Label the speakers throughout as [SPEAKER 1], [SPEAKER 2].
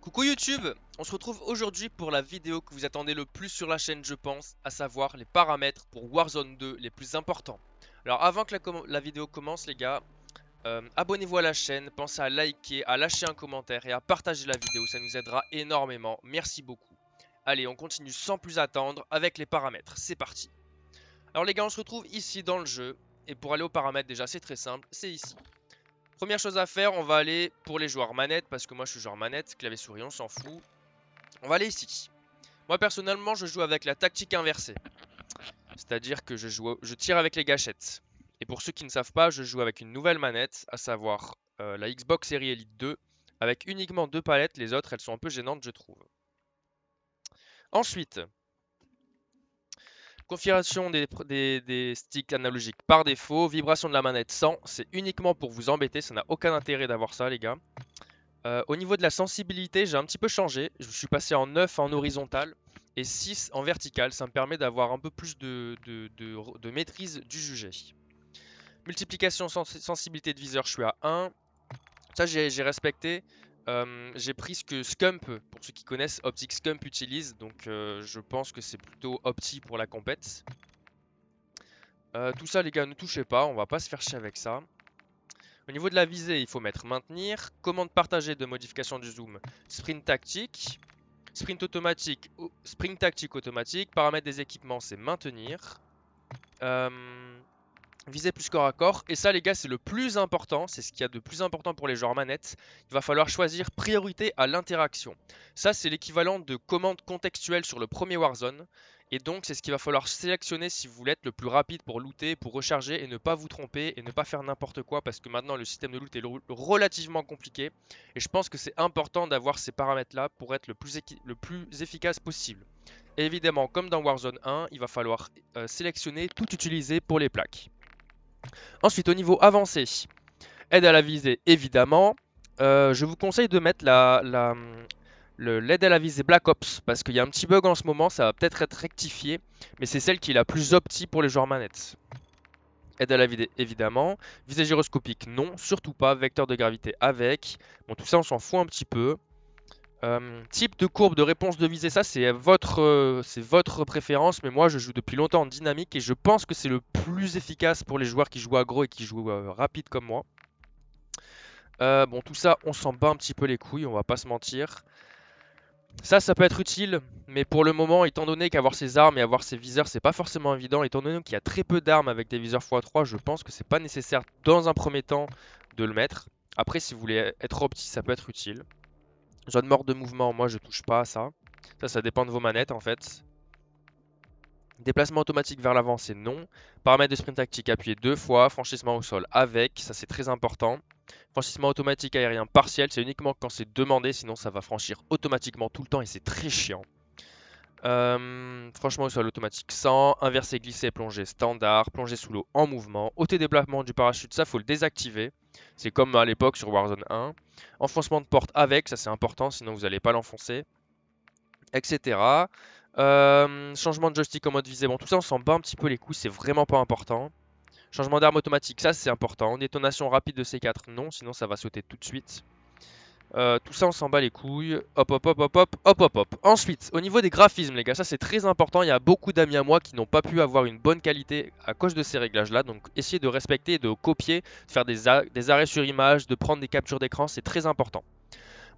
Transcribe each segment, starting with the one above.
[SPEAKER 1] Coucou YouTube, on se retrouve aujourd'hui pour la vidéo que vous attendez le plus sur la chaîne je pense, à savoir les paramètres pour Warzone 2 les plus importants. Alors avant que la vidéo commence les gars, abonnez-vous à la chaîne, pensez à liker, à lâcher un commentaire et à partager la vidéo, ça nous aidera énormément, merci beaucoup. Allez, on continue sans plus attendre avec les paramètres, c'est parti. Alors les gars, on se retrouve ici dans le jeu, et pour aller aux paramètres déjà c'est très simple, c'est ici. Première chose à faire, on va aller pour les joueurs manette, parce que moi je suis joueur manette, clavier souris, on s'en fout. On va aller ici. Moi personnellement, je joue avec la tactique inversée. C'est-à-dire que je tire avec les gâchettes. Et pour ceux qui ne savent pas, je joue avec une nouvelle manette, à savoir la Xbox Series Elite 2, avec uniquement deux palettes, les autres elles sont un peu gênantes je trouve. Ensuite, configuration des sticks analogiques par défaut, vibration de la manette 100, c'est uniquement pour vous embêter, ça n'a aucun intérêt d'avoir ça les gars. Au niveau de la sensibilité, j'ai un petit peu changé. Je suis passé en 9 en horizontal et 6 en vertical. Ça me permet d'avoir un peu plus de maîtrise du jugé. Multiplication sensibilité de viseur, je suis à 1. Ça, j'ai respecté. J'ai pris ce que Scump, pour ceux qui connaissent, Optic Scump utilise. Donc, je pense que c'est plutôt Opti pour la compète. Tout ça, les gars, ne touchez pas. On va pas se faire chier avec ça. Au niveau de la visée, il faut mettre maintenir. Commande partagée de modification du zoom, sprint tactique. Sprint tactique automatique. Paramètres des équipements, c'est maintenir. Visée plus corps à corps. Et ça, les gars, c'est le plus important. C'est ce qu'il y a de plus important pour les joueurs manettes. Il va falloir choisir priorité à l'interaction. Ça, c'est l'équivalent de commande contextuelle sur le premier Warzone. Et donc, c'est ce qu'il va falloir sélectionner si vous voulez être le plus rapide pour looter, pour recharger et ne pas vous tromper et ne pas faire n'importe quoi. Parce que maintenant, le système de loot est relativement compliqué. Et je pense que c'est important d'avoir ces paramètres-là pour être le plus efficace possible. Et évidemment, comme dans Warzone 1, il va falloir sélectionner tout utiliser pour les plaques. Ensuite, au niveau avancé, aide à la visée, évidemment. Je vous conseille de mettre l'aide à la visée Black Ops, parce qu'il y a un petit bug en ce moment, ça va peut-être être rectifié, mais c'est celle qui est la plus opti pour les joueurs manettes. Aide à la visée, évidemment. Visée gyroscopique, non, surtout pas. Vecteur de gravité avec. Bon, tout ça, on s'en fout un petit peu. Type de courbe de réponse de visée, ça c'est votre préférence, mais moi je joue depuis longtemps en dynamique et je pense que c'est le plus efficace pour les joueurs qui jouent aggro et qui jouent rapide comme moi. Bon, tout ça, on s'en bat un petit peu les couilles, on va pas se mentir. Ça peut être utile, mais pour le moment, étant donné qu'avoir ses armes et avoir ses viseurs, c'est pas forcément évident, étant donné qu'il y a très peu d'armes avec des viseurs x3, je pense que c'est pas nécessaire dans un premier temps de le mettre. Après, si vous voulez être opti, ça peut être utile. Zone morte de mouvement, moi je touche pas à ça. Ça dépend de vos manettes en fait. Déplacement automatique vers l'avant, c'est non. Paramètres de sprint tactique, appuyez 2 fois. Franchissement au sol avec, ça c'est très important. Franchissement automatique aérien partiel, c'est uniquement quand c'est demandé, sinon ça va franchir automatiquement tout le temps et c'est très chiant. Franchement au sol automatique 100, inversé glissé plongé standard, plongé sous l'eau en mouvement, déplacement du parachute, ça faut le désactiver. C'est comme à l'époque sur Warzone 1. Enfoncement de porte avec, ça c'est important, sinon vous n'allez pas l'enfoncer, etc. Changement de joystick en mode visée, bon tout ça on s'en bat un petit peu les couilles, c'est vraiment pas important. Changement d'arme automatique, ça c'est important. Détonation rapide de C4, non, sinon ça va sauter tout de suite. Tout ça on s'en bat les couilles. Hop hop hop hop hop hop hop hop. Ensuite, au niveau des graphismes les gars, ça c'est très important. Il y a beaucoup d'amis à moi qui n'ont pas pu avoir une bonne qualité à cause de ces réglages là. Donc essayez de respecter, de copier, de faire des arrêts sur image, de prendre des captures d'écran, c'est très important.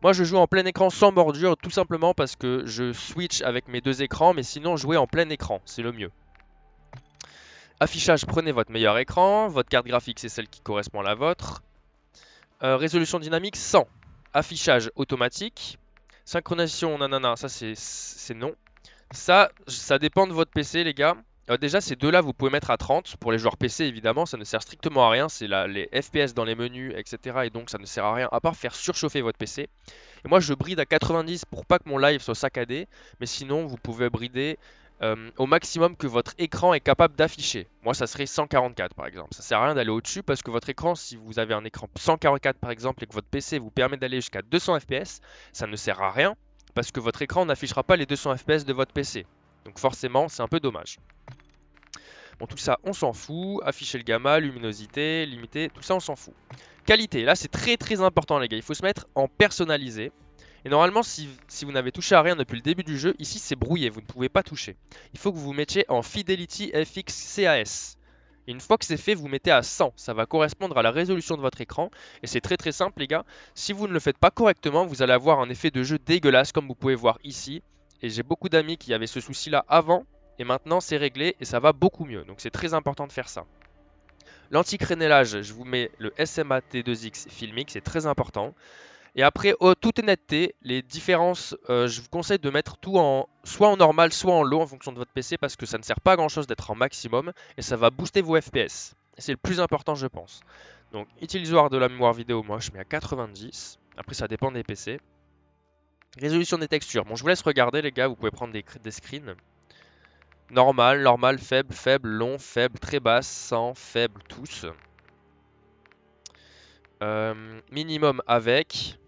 [SPEAKER 1] Moi je joue en plein écran sans bordure tout simplement parce que je switch avec mes deux écrans. Mais sinon jouer en plein écran, c'est le mieux. Affichage, prenez votre meilleur écran. Votre carte graphique c'est celle qui correspond à la vôtre. Résolution dynamique 100. Affichage automatique. Synchronisation, nanana, ça c'est non. Ça dépend de votre PC, les gars. Déjà, ces deux-là, vous pouvez mettre à 30. Pour les joueurs PC, évidemment, ça ne sert strictement à rien. C'est les FPS dans les menus, etc. Et donc, ça ne sert à rien à part faire surchauffer votre PC. Et moi, je bride à 90 pour pas que mon live soit saccadé. Mais sinon, vous pouvez brider au maximum que votre écran est capable d'afficher. Moi, ça serait 144 par exemple. Ça sert à rien d'aller au-dessus parce que votre écran, si vous avez un écran 144 par exemple et que votre PC vous permet d'aller jusqu'à 200 fps, ça ne sert à rien parce que votre écran n'affichera pas les 200 fps de votre PC. Donc forcément, c'est un peu dommage. Bon, tout ça, on s'en fout. Afficher le gamma, luminosité, limité, tout ça, on s'en fout. Qualité, là, c'est très très important, les gars. Il faut se mettre en personnalisé. Et normalement, si vous n'avez touché à rien depuis le début du jeu, ici c'est brouillé, vous ne pouvez pas toucher. Il faut que vous vous mettiez en Fidelity FX CAS. Et une fois que c'est fait, vous mettez à 100. Ça va correspondre à la résolution de votre écran. Et c'est très très simple les gars. Si vous ne le faites pas correctement, vous allez avoir un effet de jeu dégueulasse comme vous pouvez voir ici. Et j'ai beaucoup d'amis qui avaient ce souci là avant. Et maintenant c'est réglé et ça va beaucoup mieux. Donc c'est très important de faire ça. L'anti-crénelage, je vous mets le SMA T2X Filmic, c'est très important. Et après, toute honnêteté, les différences, je vous conseille de mettre tout soit en normal, soit en low en fonction de votre PC parce que ça ne sert pas à grand chose d'être en maximum et ça va booster vos FPS. C'est le plus important, je pense. Donc, utilisoire de la mémoire vidéo, moi je mets à 90. Après, ça dépend des PC. Résolution des textures. Bon, je vous laisse regarder, les gars, vous pouvez prendre des screens. Normal, normal, faible, faible, long, faible, très basse, 100, faible, tous. Minimum avec.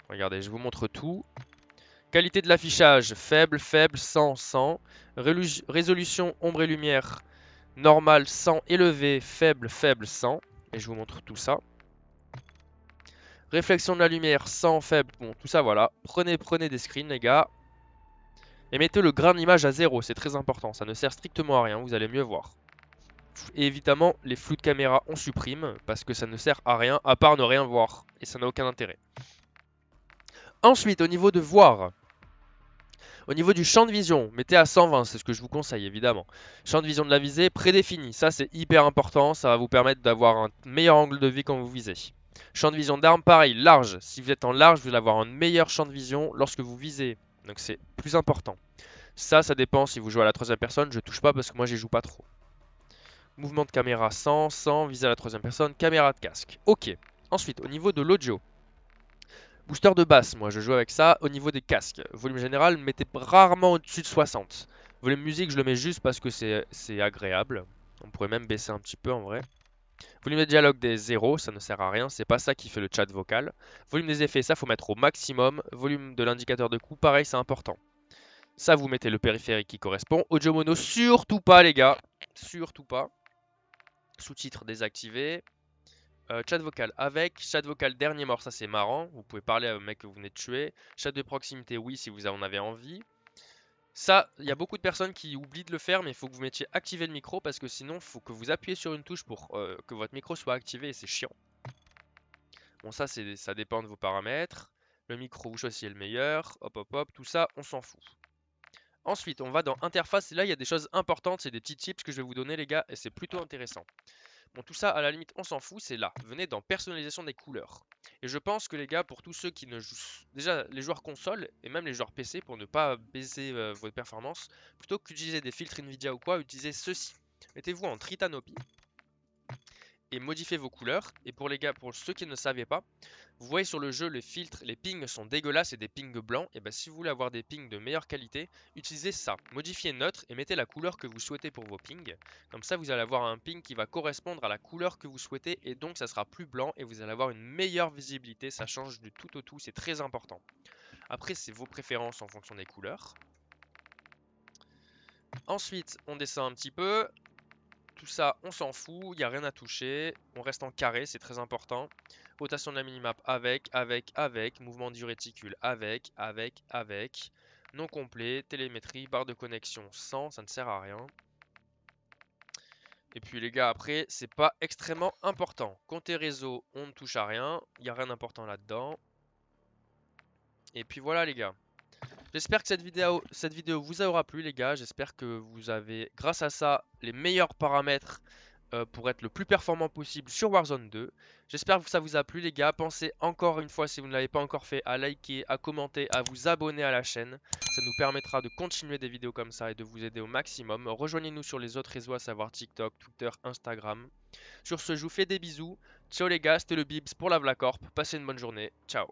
[SPEAKER 1] Regardez, je vous montre tout. Qualité de l'affichage, faible, faible, 100, 100. Résolution ombre et lumière, normal, 100, élevé, faible, faible, 100. Et je vous montre tout ça. Réflexion de la lumière, 100, faible, bon, tout ça, voilà. Prenez des screens, les gars. Et mettez le grain d'image à 0, c'est très important. Ça ne sert strictement à rien, vous allez mieux voir. Et évidemment, les flous de caméra, on supprime, parce que ça ne sert à rien, à part ne rien voir. Et ça n'a aucun intérêt. Ensuite, au niveau de voir, au niveau du champ de vision, mettez à 120, c'est ce que je vous conseille évidemment. Champ de vision de la visée prédéfini, ça c'est hyper important, ça va vous permettre d'avoir un meilleur angle de vue quand vous visez. Champ de vision d'arme, pareil, large. Si vous êtes en large, vous allez avoir un meilleur champ de vision lorsque vous visez. Donc c'est plus important. Ça dépend si vous jouez à la troisième personne, je touche pas parce que moi j'y joue pas trop. Mouvement de caméra 100, 100, visée à la troisième personne, caméra de casque. Ok. Ensuite, au niveau de l'audio. Booster de basse, moi je joue avec ça. Au niveau des casques, volume général, mettez rarement au-dessus de 60. Volume musique, je le mets juste parce que c'est agréable. On pourrait même baisser un petit peu en vrai. Volume de dialogue des 0, ça ne sert à rien, c'est pas ça qui fait le chat vocal. Volume des effets, ça faut mettre au maximum. Volume de l'indicateur de coup, pareil, c'est important. Ça, vous mettez le périphérique qui correspond. Audio mono, surtout pas les gars, surtout pas. Sous-titres désactivés. Chat vocal avec, chat vocal dernier mort, ça c'est marrant. Vous pouvez parler à un mec que vous venez de tuer. Chat de proximité, oui, si vous en avez envie. Ça, il y a beaucoup de personnes qui oublient de le faire, mais il faut que vous mettiez activer le micro parce que sinon, il faut que vous appuyez sur une touche pour que votre micro soit activé et c'est chiant. Bon, ça dépend de vos paramètres. Le micro, vous choisissez le meilleur. Hop, hop, hop, tout ça, on s'en fout. Ensuite, on va dans interface et là, il y a des choses importantes. C'est des petits tips que je vais vous donner, les gars, et c'est plutôt intéressant. Bon, tout ça, à la limite, on s'en fout, c'est là. Venez dans personnalisation des couleurs. Et je pense que les gars, pour tous ceux qui ne jouent... Déjà, les joueurs console et même les joueurs PC, pour ne pas baisser votre performance, plutôt qu'utiliser des filtres Nvidia ou quoi, utilisez ceci. Mettez-vous en Tritanopie et modifiez vos couleurs. Et pour les gars, pour ceux qui ne savaient pas, vous voyez sur le jeu, les filtres, les pings sont dégueulasses et des pings blancs. Et bien si vous voulez avoir des pings de meilleure qualité, utilisez ça. Modifiez neutre et mettez la couleur que vous souhaitez pour vos pings. Comme ça, vous allez avoir un ping qui va correspondre à la couleur que vous souhaitez. Et donc, ça sera plus blanc et vous allez avoir une meilleure visibilité. Ça change du tout au tout, c'est très important. Après, c'est vos préférences en fonction des couleurs. Ensuite, on descend un petit peu. Tout ça, on s'en fout, il n'y a rien à toucher. On reste en carré, c'est très important. Rotation de la minimap avec. Mouvement du réticule avec. Non complet, télémétrie, barre de connexion sans, ça ne sert à rien. Et puis les gars, après, c'est pas extrêmement important. Compter réseau, on ne touche à rien. Il n'y a rien d'important là-dedans. Et puis voilà les gars. J'espère que cette vidéo vous aura plu les gars. J'espère que vous avez, grâce à ça, les meilleurs paramètres pour être le plus performant possible sur Warzone 2. J'espère que ça vous a plu les gars. Pensez encore une fois, si vous ne l'avez pas encore fait, à liker, à commenter, à vous abonner à la chaîne. Ça nous permettra de continuer des vidéos comme ça et de vous aider au maximum. Rejoignez-nous sur les autres réseaux, à savoir TikTok, Twitter, Instagram. Sur ce, je vous fais des bisous. Ciao les gars, c'était le Bibs pour la Vlacorp. Passez une bonne journée. Ciao.